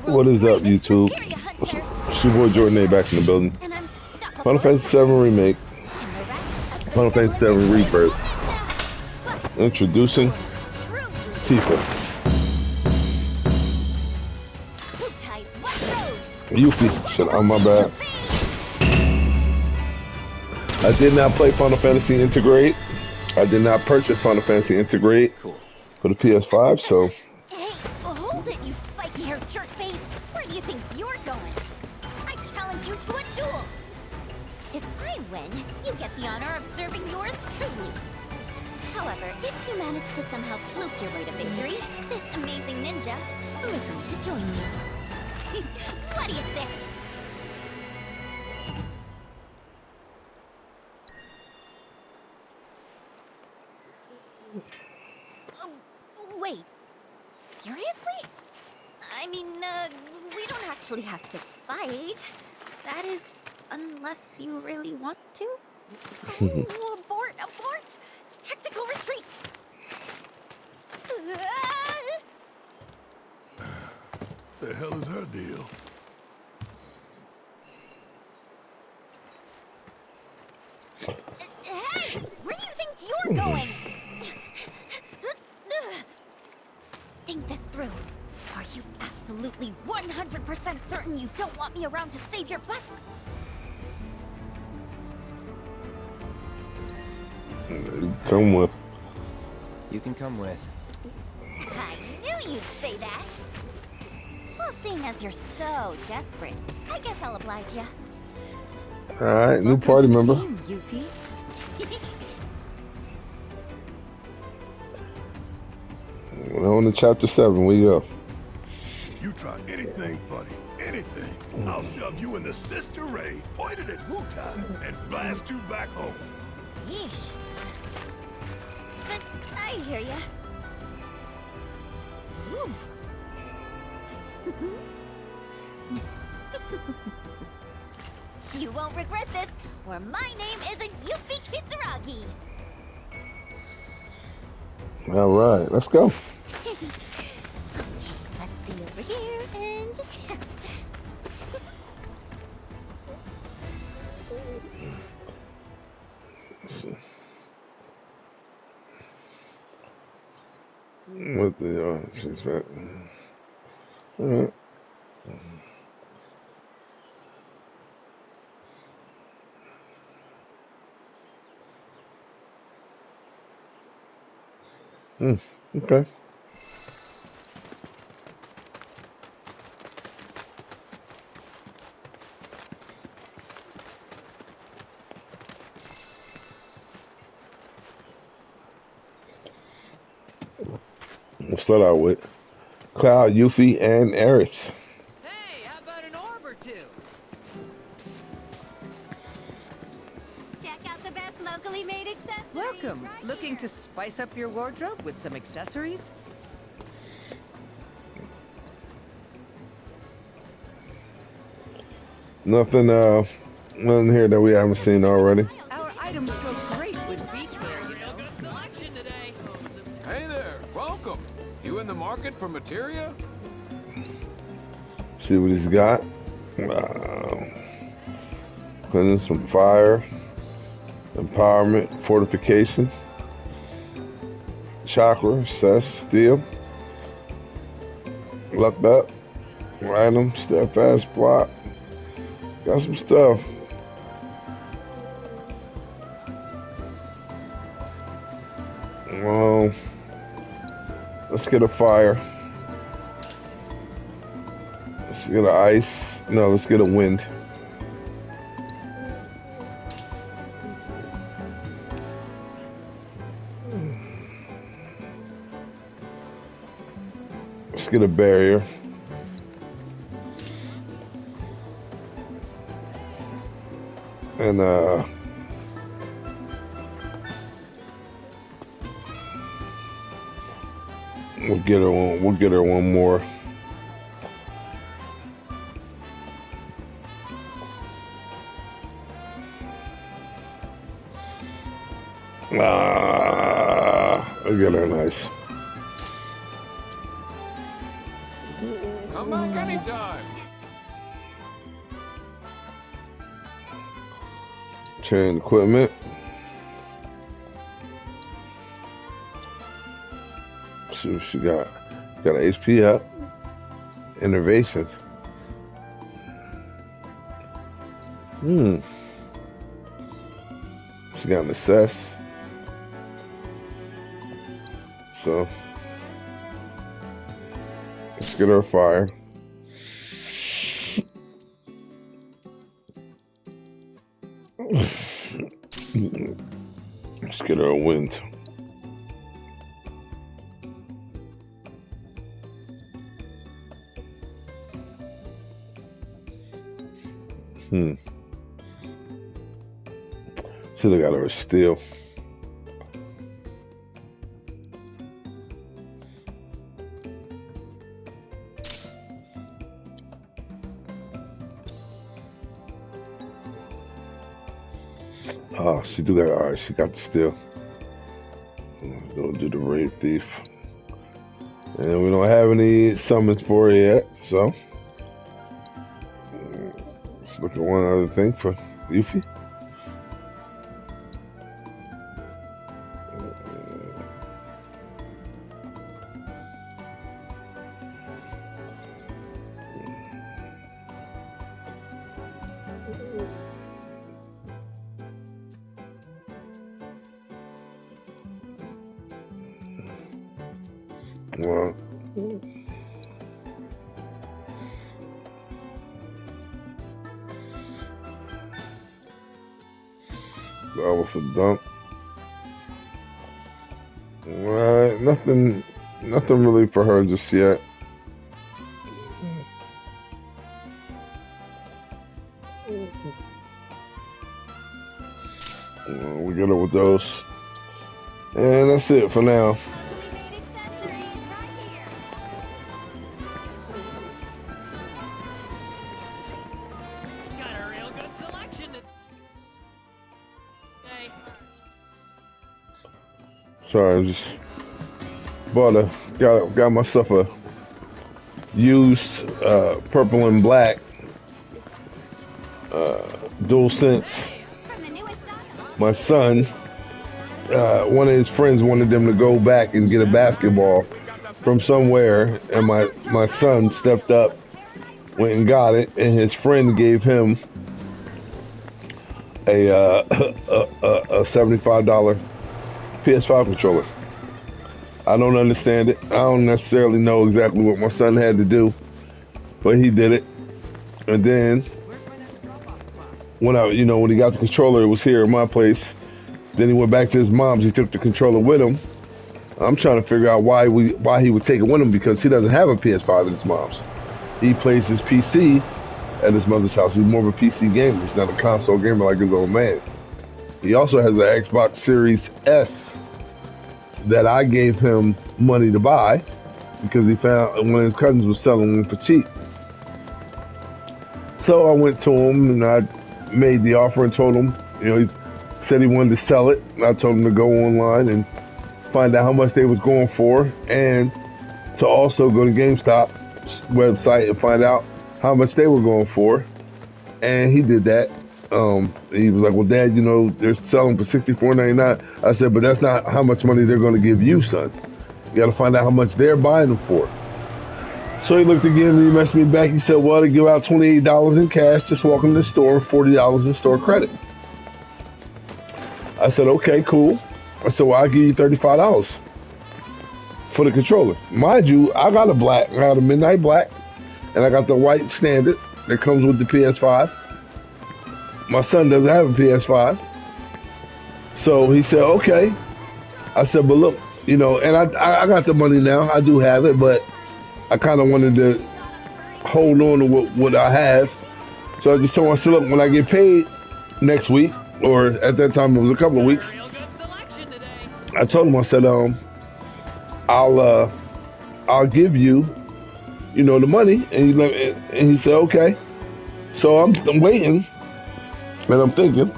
What is up, YouTube? It's your boy Jordan A back in the building. Final Fantasy VII Remake. Final Fantasy VII Rebirth. Introducing Tifa. Yuffie. Shit, oh my bad. I did not play Final Fantasy Integrate. I did not purchase Final Fantasy Integrate for the PS5, so... Hey, hold it, you spiky-haired jerkface! Where do you think you're going? I challenge you to a duel! If I win, you get the honor of serving yours truly. However, if you manage to somehow fluke your way to victory, this amazing ninja will agree to join you. What do you say? Wait, seriously? I mean, we don't actually have to fight. That is, unless you really want to. Oh, abort, abort! Tactical retreat! The hell is her deal? Hey! Where do you think you're going? Think this through. Are you absolutely 100% certain you don't want me around to save your butts? Come with. You can come with. I knew you'd say that. Well, seeing as you're so desperate, I guess I'll oblige you. Alright, new party member. Yuffie. We're on to chapter 7, we go. You try anything funny, anything, I'll shove you in the Sister Ray, pointed at Wutai, and blast you back home. Yeesh. But I hear ya. Ooh. You won't regret this, or my name isn't Yuffie Kisaragi. Alright, let's go. Okay, let's see over here, and... What the she's back. Alright. Okay. We'll start out with Cloud, Yuffie, and Aerith. Hey, how about an orb or two? Check out the best locally made accessories. Welcome. right Looking here. to spice up your wardrobe with some accessories? Nothing here that we haven't seen already. Our items go great with beachwear, you know. Good selection today. Hey there, welcome. You in the market for materia? See what he's got. Putting some fire, empowerment, fortification, chakra, cess, steel, luck up, random, steadfast, block. Got some stuff. Let's get a fire. Let's get an ice. No, let's get a wind. Let's get a barrier. And we'll get her one more. I'll get her nice. Come back anytime. Chain equipment. See what she got. Got an HP up. Innovation. She got an assess. So let's get her a fire. Let's get her a wind. Should have got her a steel. Oh, she do got, all right, she got the steel. Gonna do the raid thief. And we don't have any summons for it yet, so let's look at one other thing for Yuffie. Well, over for dump. Alright, nothing really for her just yet. We get her with those. And that's it for now. Sorry, I just got myself a used purple and black dual sense. My son, one of his friends wanted them to go back and get a basketball from somewhere, and my son stepped up, went and got it, and his friend gave him a $75 PS5 controller. I don't understand it. I don't necessarily know exactly what my son had to do, but he did it. And then when he got the controller, it was here at my place. Then he went back to his mom's. He took the controller with him. I'm trying to figure out why he would take it with him, because he doesn't have a PS5 at his mom's. He plays his PC at his mother's house. He's more of a PC gamer. He's not a console gamer like his old man. He also has an Xbox Series S that I gave him money to buy because he found one of his cousins was selling them for cheap. So I went to him and I made the offer and told him, he said he wanted to sell it. And I told him to go online and find out how much they was going for, and to also go to GameStop website and find out how much they were going for. And he did that. He was like, well, Dad, they're selling for $64.99. I said, but that's not how much money they're going to give you, son. You got to find out how much they're buying them for. So he looked again and he messaged me back. He said, well, they give out $28 in cash. Just walk in the store, $40 in store credit. I said, okay, cool. I said, well, I'll give you $35 for the controller. Mind you, I got a black. I got a midnight black, and I got the white standard that comes with the PS5. My son doesn't have a PS5. So he said, okay. I said, but look, and I got the money now. I do have it, but I kind of wanted to hold on to what I have. So I just told him, I said, look, when I get paid next week, or at that time it was a couple of weeks, I told him, I said, I'll give you, the money. And he said, okay. So I'm waiting. And I'm thinking.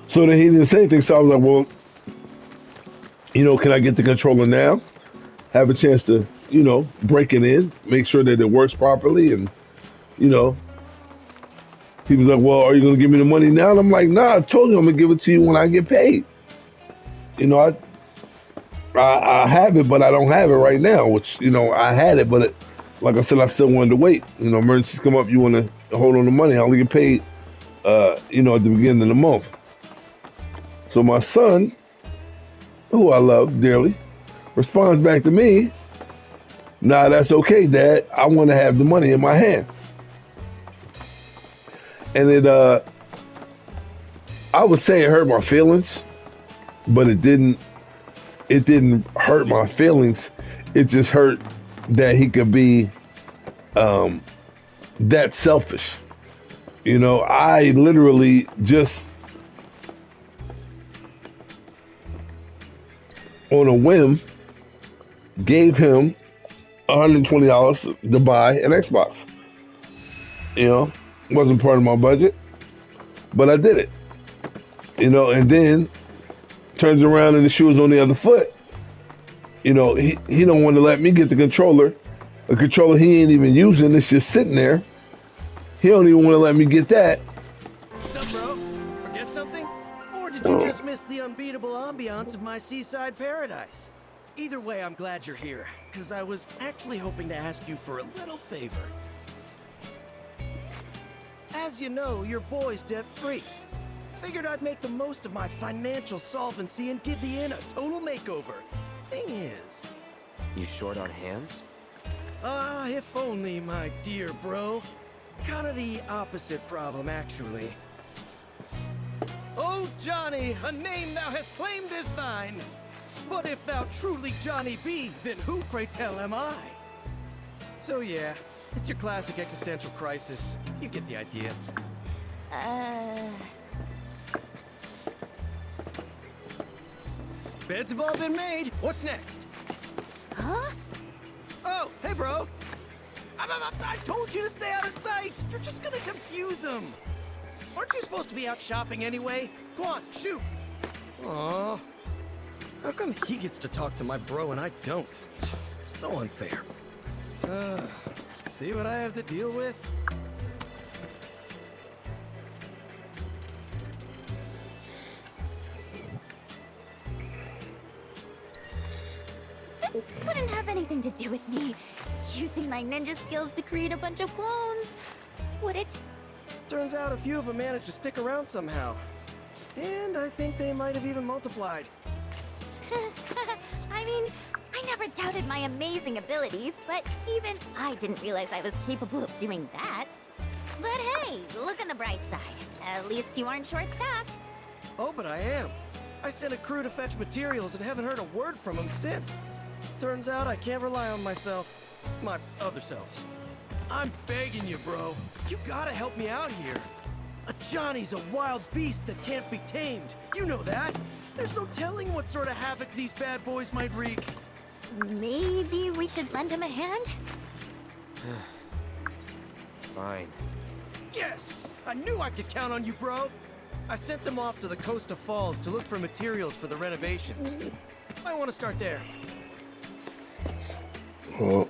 So then he didn't say anything. So I was like, well, can I get the controller now? have a chance to, break it in, make sure that it works properly. And, you know, he was like, well, are you going to give me the money now? And I'm like, nah, I told you I'm going to give it to you when I get paid. I have it, but I don't have it right now, which, I had it, but like I said, I still wanted to wait. Emergencies come up, you want to hold on the money. I only get paid, at the beginning of the month. So my son, who I love dearly, responds back to me, nah, that's okay, Dad. I want to have the money in my hand. And I would say it hurt my feelings, but it didn't hurt my feelings. It just hurt that he could be that selfish. I literally just on a whim gave him $120 to buy an Xbox. Wasn't part of my budget, but I did it. And then turns around and the shoe is on the other foot. He don't want to let me get the controller. A controller he ain't even using, it's just sitting there. He don't even want to let me get that. What's up, bro? Forget something? Or did you just miss the unbeatable ambiance of my seaside paradise? Either way, I'm glad you're here, because I was actually hoping to ask you for a little favor. As you know, your boy's debt-free. Figured I'd make the most of my financial solvency and give the inn a total makeover. Thing is... You short on hands? If only, my dear bro. Kinda the opposite problem, actually. Oh, Johnny, a name thou hast claimed as thine. But if thou truly Johnny be, then who, pray tell, am I? So yeah, it's your classic existential crisis. You get the idea. Beds have all been made. What's next? Huh? Oh, hey, bro. I told you to stay out of sight. You're just gonna confuse him. Aren't you supposed to be out shopping anyway? Go on, shoot. Aw. How come he gets to talk to my bro and I don't? So unfair. See what I have to deal with? This wouldn't have anything to do with me using my ninja skills to create a bunch of clones, would it? Turns out a few of them managed to stick around somehow. And I think they might have even multiplied. I mean, I never doubted my amazing abilities, but even I didn't realize I was capable of doing that. But hey, look on the bright side. At least you aren't short-staffed. Oh, but I am. I sent a crew to fetch materials and haven't heard a word from them since. Turns out I can't rely on myself. My other selves. I'm begging you, bro. You gotta help me out here. A Johnny's a wild beast that can't be tamed. You know that. There's no telling what sort of havoc these bad boys might wreak. Maybe we should lend him a hand? Fine. Yes! I knew I could count on you, bro. I sent them off to the Costa Falls to look for materials for the renovations. I want to start there. Well,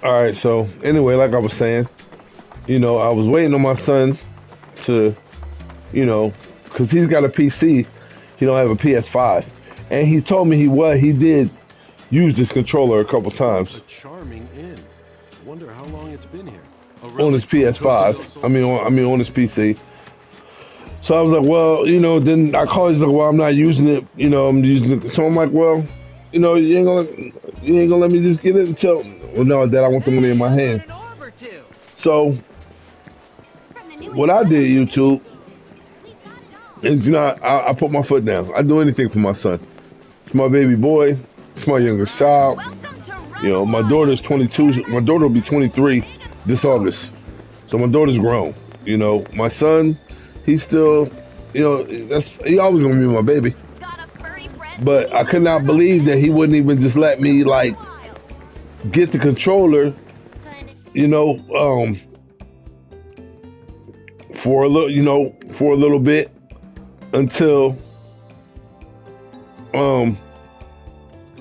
all right, so anyway, like I was saying, I was waiting on my son to, because he's got a PC, he don't have a PS5. And he told me he did use this controller a couple times. A charming inn. Wonder how long it's been here. On his PS5. I mean on his PC. So I was like, well, then I called, he's like, well, I'm not using it, I'm using it. So I'm like, well, you ain't gonna let me just get it until, well, no, Dad, I want the money in my hand. So what I did, YouTube, is I put my foot down. I do anything for my son. It's my baby boy. It's my youngest child. My daughter's 22. My daughter will be 23 this August. So my daughter's grown. My son, he's still, he always gonna be my baby. But I could not believe that he wouldn't even just let me get the controller, for a little bit until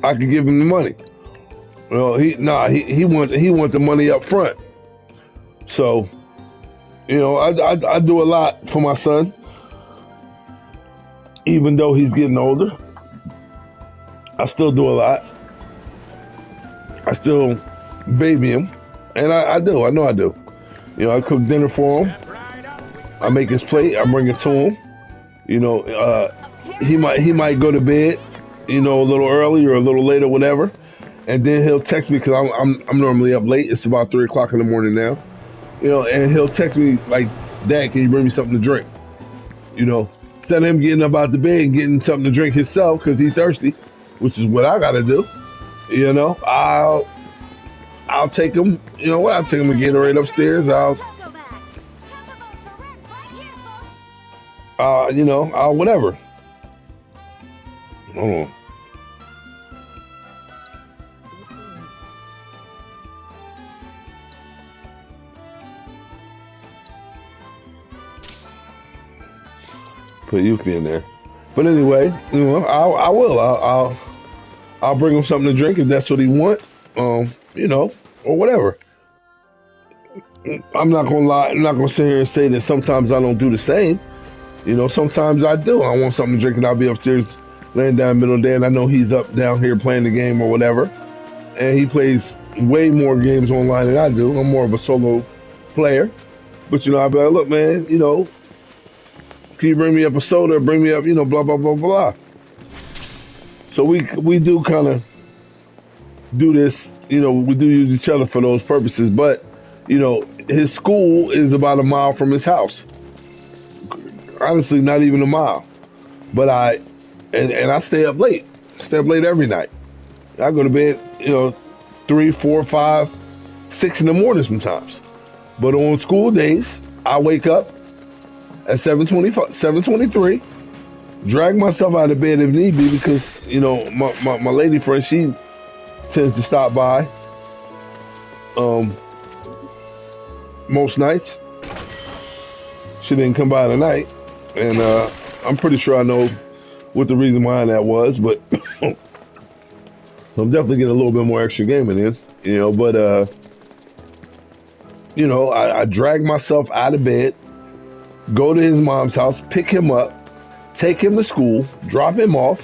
I could give him the money. Well, he want the money up front. So, you know, I do a lot for my son, even though he's getting older. I still do a lot. I still baby him, and I do. I know I do. You know, I cook dinner for him. I make his plate. I bring it to him. You know, he might go to bed, you know, a little early or a little late or whatever, and then he'll text me because I'm normally up late. It's about 3 o'clock in the morning now. You know, and he'll text me like, "Dad, can you bring me something to drink?" You know, instead of him getting up out the bed and getting something to drink himself because he's thirsty, which is what I gotta do. You know, I'll take him. You know what? I'll take him to Gatorade upstairs. You know, I'll whatever. Hold on. Put Yuki in there. But anyway, you know, I will. I'll bring him something to drink if that's what he want. You know, or whatever. I'm not gonna lie. I'm not gonna sit here and say that sometimes I don't do the same. You know, sometimes I do. I want something to drink, and I'll be upstairs laying down in the middle of the day, and I know he's up down here playing the game or whatever. And he plays way more games online than I do. I'm more of a solo player. But you know, I'll be like, look, man, you know, can you bring me up a soda? Bring me up, you know, blah blah blah blah. So we do kind of do this, you know, we do use each other for those purposes. But you know, his school is about a mile from his house. Honestly, not even a mile. But I stay up late. Stay up late every night. I go to bed, you know, 3, 4, 5, 6 in the morning sometimes. But on school days, I wake up at 7:23, drag myself out of bed if need be because, you know, my lady friend, she tends to stop by most nights. She didn't come by tonight, and I'm pretty sure I know what the reason behind that was, but so I'm definitely getting a little bit more extra gaming in, you know, but you know, I drag myself out of bed, go to his mom's house, pick him up, take him to school, drop him off,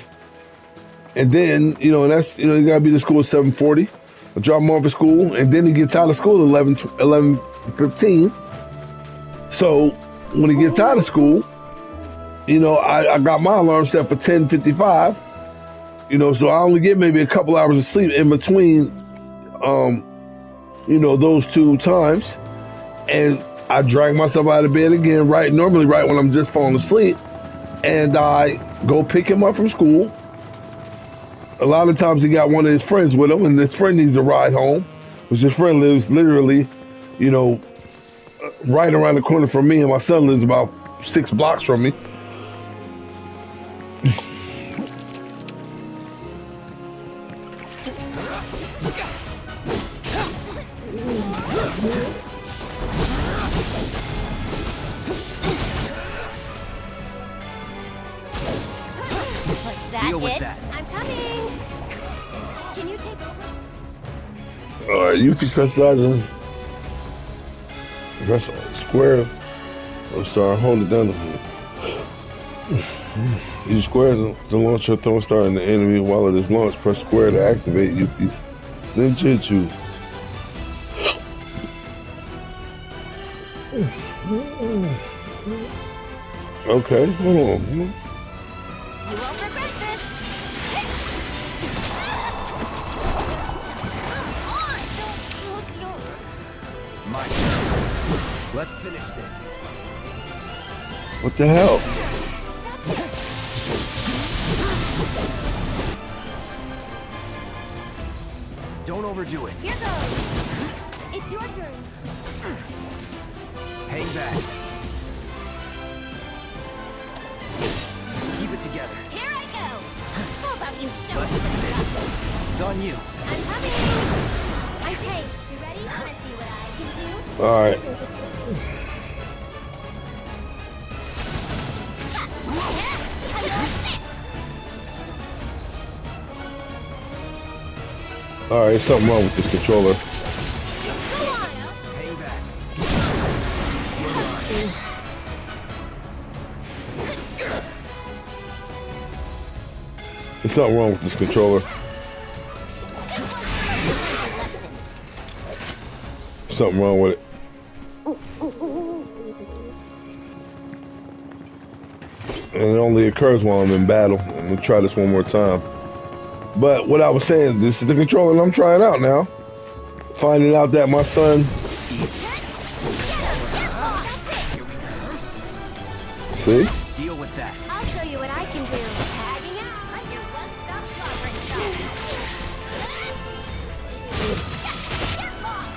and then, you know, and that's, you know, you gotta be to school at 7:40. I drop him off at school, and then he gets out of school at 11:15. So when he gets out of school, you know, I got my alarm set for 10:55. You know, so I only get maybe a couple hours of sleep in between, you know, those 2 times. And I drag myself out of bed again, normally right when I'm just falling asleep. And I go pick him up from school. A lot of times he got one of his friends with him, and his friend needs a ride home, because his friend lives literally, you know, right around the corner from me, and my son lives about 6 blocks from me. Deal with that. I'm coming. Can you take over? All right, you can specialize. Press square. Or start holding down. Use square to launch your throwing star in the enemy while it is launched. Press square to activate Yuki's ninjutsu. Okay, hold on. You won't regret this. Come on, don't. My turn. Let's finish this. What the hell? Don't overdo it. Here goes. It's your turn. Hang back. Keep it together. Here I go. How about you show Let's me do what you this. got? It's on you. I'm coming. Okay, you ready? Wanna see what I can do? All right. Alright, something wrong with this controller. Hang back. There's something wrong with this controller. Something wrong with it. And it only occurs while I'm in battle. I'm gonna try this one more time. But what I was saying, this is the controller I'm trying out now. Finding out that my son... See? Deal with that. I'll show you what I can do. Tagging out. I'm your one-stop shop right now. Get lost.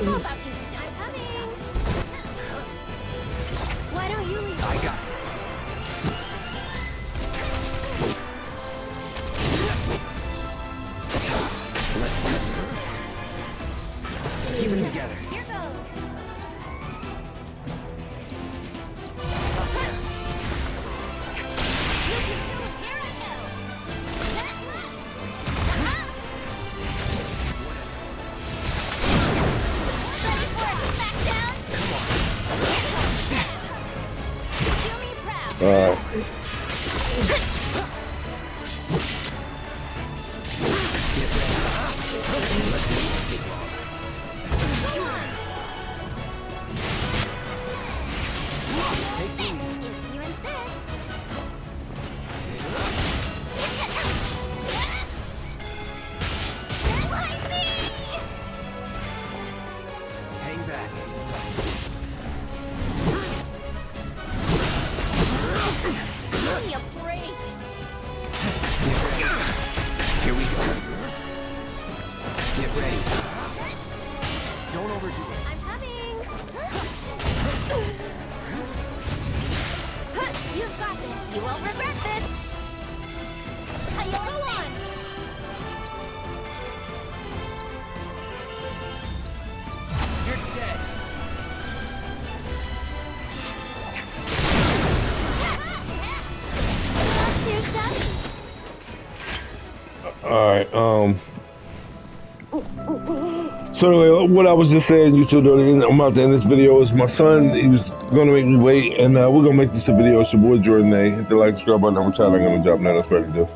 How about you? I'm coming. Why don't you leave? I got this. Keep it together. Here goes. Here I go. Ready for a smackdown? Do me proud. Alright. If you insist. Behind me! Hang back. Give me a break. Here we go. Get ready. Don't overdo it. I'm coming. You've got this. You won't regret this. Yellow one. You're dead. Not too shabby. Alright, so anyway, what I was just saying, YouTube, I'm about to end this video, is my son, he was gonna make me wait, and we're gonna make this a video. It's your boy Jordan A. Hit the like, subscribe button, I'm gonna drop now, that's what I can do.